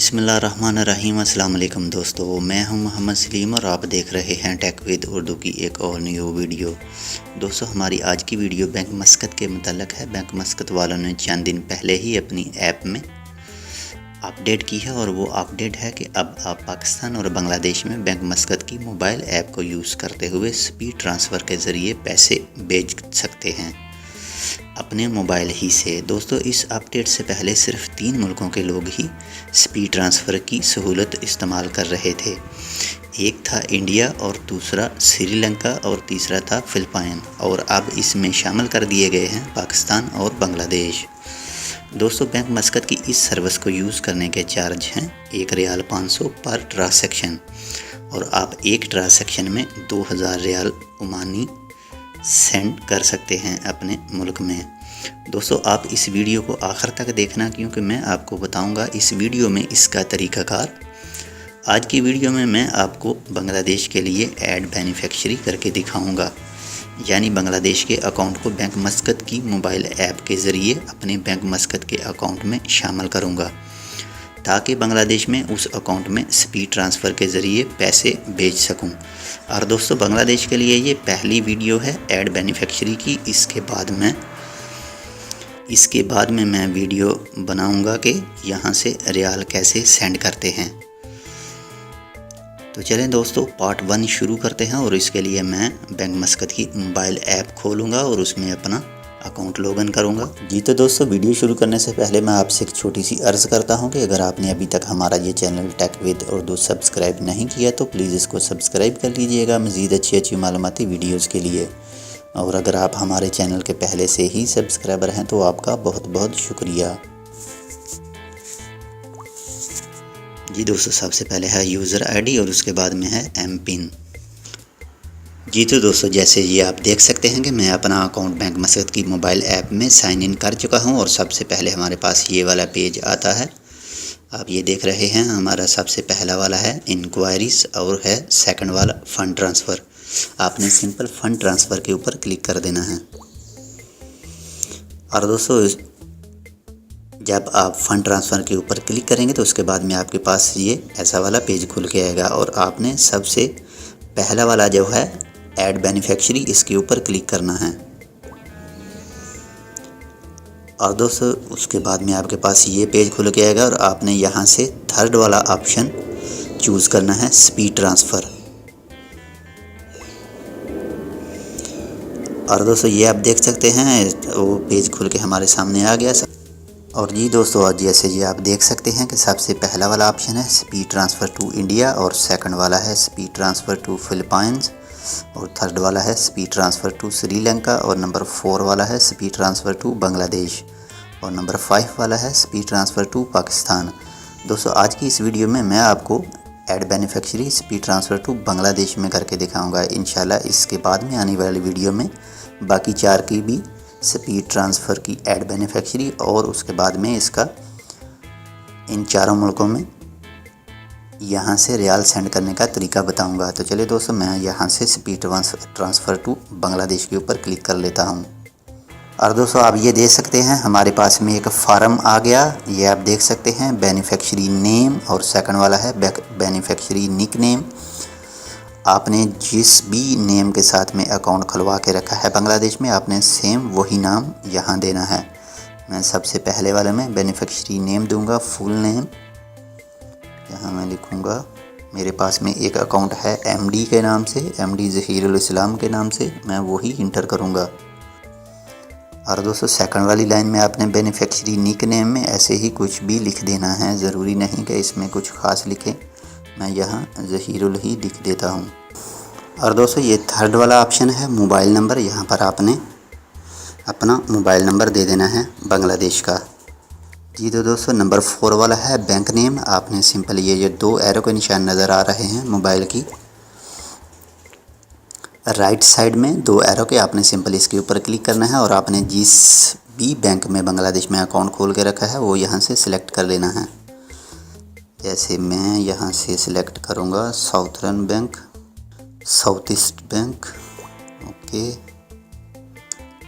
बिस्मिल्लाहिर्रहमानिर्रहीम। अस्सलाम वालेकुम दोस्तों, मैं हूं मोहम्मद सलीम और आप देख रहे हैं टेक विद उर्दू की एक और न्यू वीडियो। दोस्तों, हमारी आज की वीडियो बैंक मस्कत के मुताल्लिक़ है। बैंक मस्कत वालों ने चंद दिन पहले ही अपनी ऐप में अपडेट की है और वो अपडेट है कि अब आप पाकिस्तान और बांग्लादेश में बैंक मस्कत की मोबाइल ऐप को यूज़ करते हुए स्पीड ट्रांसफ़र के ज़रिए पैसे भेज सकते हैं अपने मोबाइल ही से। दोस्तों, इस अपडेट से पहले सिर्फ 3 मुल्कों के लोग ही स्पीड ट्रांसफ़र की सहूलत इस्तेमाल कर रहे थे। एक था इंडिया और दूसरा श्रीलंका और तीसरा था फ़िलिपाइन, और अब इसमें शामिल कर दिए गए हैं पाकिस्तान और बांग्लादेश। दोस्तों, बैंक मस्कत की इस सर्विस को यूज़ करने के चार्ज हैं 1 रियाल 500 पर ट्रांसैक्शन, और आप एक ट्रांसैक्शन में 2000 रियाल ओमानी सेंड कर सकते हैं अपने मुल्क में। दोस्तों, आप इस वीडियो को आखिर तक देखना, क्योंकि मैं आपको बताऊंगा इस वीडियो में इसका तरीक़ाकार। आज की वीडियो में मैं आपको बांग्लादेश के लिए ऐड बेनिफिशियरी करके दिखाऊंगा, यानी बांग्लादेश के अकाउंट को बैंक मस्कत की मोबाइल ऐप के ज़रिए अपने बैंक मस्कत के अकाउंट में शामिल करूंगा, ताकि बांग्लादेश में उस अकाउंट में स्पीड ट्रांसफ़र के ज़रिए पैसे भेज सकूं। और दोस्तों, बांग्लादेश के लिए ये पहली वीडियो है ऐड बेनिफिशियरी की। इसके बाद में मैं वीडियो बनाऊंगा कि यहाँ से रियाल कैसे सेंड करते हैं। तो चलें दोस्तों, पार्ट 1 शुरू करते हैं। और इसके लिए मैं बैंक मस्कत की मोबाइल ऐप खोलूँगा और उसमें अपना अकाउंट लॉगिन करूंगा। जी तो दोस्तों, वीडियो शुरू करने से पहले मैं आपसे एक छोटी सी अर्ज़ करता हूं कि अगर आपने अभी तक हमारा ये channel tech with Urdu subscribe नहीं किया तो प्लीज़ इसको सब्सक्राइब कर लीजिएगा मज़ीद अच्छी मालूमाती वीडियोज़ के लिए। और अगर आप हमारे चैनल के पहले से ही सब्सक्राइबर हैं तो आपका बहुत बहुत शुक्रिया। जी दोस्तों, सबसे पहले है यूज़र ID और उसके बाद में है एम पिन। जी तो दोस्तों, जैसे ये आप देख सकते हैं कि मैं अपना अकाउंट बैंक मस्कत की मोबाइल ऐप में साइन इन कर चुका हूं, और सबसे पहले हमारे पास ये वाला पेज आता है। आप ये देख रहे हैं, हमारा सबसे पहला वाला है इंक्वायरीज़ और है सेकंड वाला फ़ंड ट्रांसफ़र। आपने सिंपल फ़ंड ट्रांसफ़र के ऊपर क्लिक कर देना है। और दोस्तों, जब आप फ़ंड ट्रांसफ़र के ऊपर क्लिक करेंगे तो उसके बाद में आपके पास ये ऐसा वाला पेज खुल के आएगा, और आपने सबसे पहला वाला जो है ऐड बेनिफिशियरी, इसके ऊपर क्लिक करना है। और दोस्तों, उसके बाद में आपके पास ये पेज खुल के आएगा और आपने यहाँ से थर्ड वाला ऑप्शन चूज़ करना है, स्पीड ट्रांसफ़र। और दोस्तों, ये आप देख सकते हैं वो पेज खुल के हमारे सामने आ गया। और जी दोस्तों, आज जैसे ये आप देख सकते हैं कि सबसे पहला वाला ऑप्शन है स्पीड ट्रांसफ़र टू इंडिया, और सेकंड वाला है स्पीड ट्रांसफ़र टू फ़िलिपाइंस, और थर्ड वाला है स्पीड ट्रांसफ़र टू श्रीलंका, और नंबर 4 वाला है स्पीड ट्रांसफ़र टू बांग्लादेश, और नंबर 5 वाला है स्पीड ट्रांसफ़र टू पाकिस्तान। दोस्तों, आज की इस वीडियो में मैं आपको add beneficiary speed transfer to Bangladesh में करके दिखाऊंगा। इंशाल्लाह इसके बाद में आने वाली वीडियो में बाकी 4 की भी स्पीड ट्रांसफ़र की ऐड बेनिफिशियरी, और उसके बाद में इसका इन 4 मुल्कों में यहाँ से रियाल सेंड करने का तरीका बताऊंगा। तो चलिए दोस्तों, मैं यहाँ से स्पीड ट्रांसफ़र टू बांग्लादेश के ऊपर क्लिक कर लेता हूँ। और दोस्तों, आप ये देख सकते हैं हमारे पास में एक फार्म आ गया। ये आप देख सकते हैं बेनिफिशियरी नेम, और सेकंड वाला है बेनिफिशियरी निक नेम। आपने जिस भी नेम के साथ में अकाउंट खुलवा के रखा है बांग्लादेश में, आपने सेम वही नाम यहाँ देना है। मैं सबसे पहले वाले में बेनिफिशियरी नेम दूंगा, फुल नेम। यहाँ मैं लिखूँगा, मेरे पास में एक अकाउंट है MD के नाम से, MD ज़हीरुल इस्लाम के नाम से, मैं वही इंटर करूँगा। और दोस्तों, सेकंड वाली लाइन में आपने बेनिफिशियरी निक नेम में ऐसे ही कुछ भी लिख देना है, ज़रूरी नहीं कि इसमें कुछ ख़ास लिखें। मैं यहाँ ज़हीरुल ही लिख देता हूँ। और दोस्तों, ये थर्ड वाला ऑप्शन है मोबाइल नंबर। यहाँ पर आपने अपना मोबाइल नंबर दे देना है बांग्लादेश का। जी तो दोस्तों, नंबर 4 वाला है बैंक नेम। आपने सिंपल ये जो 2 एरो के निशान नज़र आ रहे हैं मोबाइल की राइट साइड में 2 एरो के, आपने सिंपल इसके ऊपर क्लिक करना है, और आपने जिस भी बैंक में बांग्लादेश में अकाउंट खोल के रखा है वो यहाँ से सिलेक्ट कर लेना है। जैसे मैं यहाँ से सिलेक्ट करूँगा southern bank, south east bank, okay.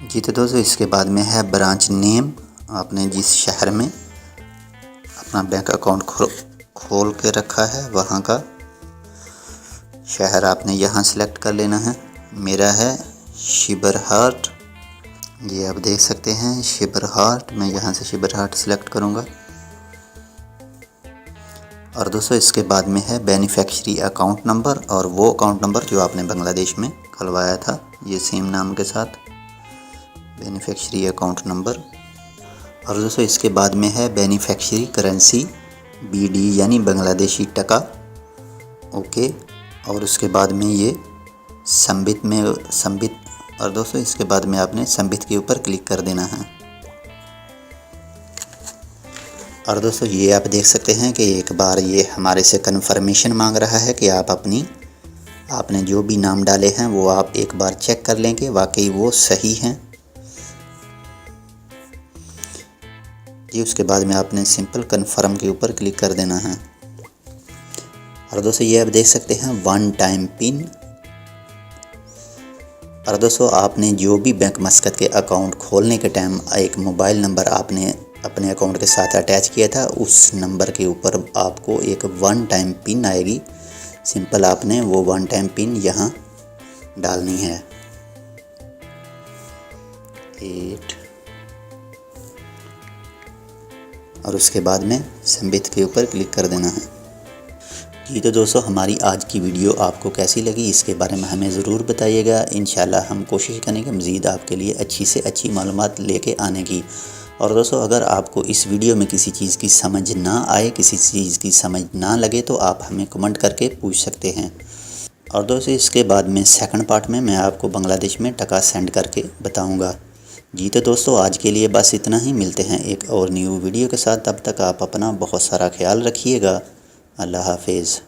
जी तो दोस्तों, इसके बाद में है ब्रांच नेम। आपने जिस शहर में अपना बैंक अकाउंट खोल के रखा है वहाँ का शहर आपने यहाँ सेलेक्ट कर लेना है। मेरा है शिबरहाट, ये आप देख सकते हैं शिबरहाट। मैं यहाँ से शिबरहाट सेलेक्ट करूँगा। और दोस्तों इसके बाद में है बेनिफिशियरी अकाउंट नंबर, और वो अकाउंट नंबर जो आपने बांग्लादेश में खुलवाया था, ये सेम नाम के साथ बेनिफिशियरी अकाउंट नंबर। और दोस्तों इसके बाद में है बेनिफिशियरी करेंसी BD यानी बांग्लादेशी टका। ओके, और उसके बाद में ये संबित और दोस्तों इसके बाद में आपने संबित के ऊपर क्लिक कर देना है। और दोस्तों ये आप देख सकते हैं कि एक बार ये हमारे से कन्फर्मेशन मांग रहा है कि आपने जो भी नाम डाले हैं वो आप एक बार चेक कर लें कि वाकई वो सही हैं। जी उसके बाद में आपने सिंपल कन्फर्म के ऊपर क्लिक कर देना है। और दोस्तों ये आप देख सकते हैं 1 टाइम पिन। और दोस्तों आपने जो भी बैंक मस्कत के अकाउंट खोलने के टाइम एक मोबाइल नंबर आपने अपने अकाउंट के साथ अटैच किया था, उस नंबर के ऊपर आपको एक 1 टाइम पिन आएगी। सिंपल आपने वो 1 टाइम पिन यहाँ डालनी है। 8 और उसके बाद में संबित के ऊपर क्लिक कर देना है। जी तो दोस्तों हमारी आज की वीडियो आपको कैसी लगी इसके बारे में हमें ज़रूर बताइएगा। इंशाल्लाह हम कोशिश करेंगे मज़ीद आपके लिए अच्छी से अच्छी मालूमात लेके आने की। और दोस्तों अगर आपको इस वीडियो में किसी चीज़ की समझ ना आए, किसी चीज़ की समझ ना लगे तो आप हमें कमेंट करके पूछ सकते हैं। और दोस्तों इसके बाद में सेकंड पार्ट में मैं आपको बांग्लादेश में टका सेंड करके बताऊँगा। जी तो दोस्तों आज के लिए बस इतना ही। मिलते हैं एक और न्यू वीडियो के साथ। तब तक आप अपना बहुत सारा ख्याल रखिएगा। अल्लाह हाफिज़।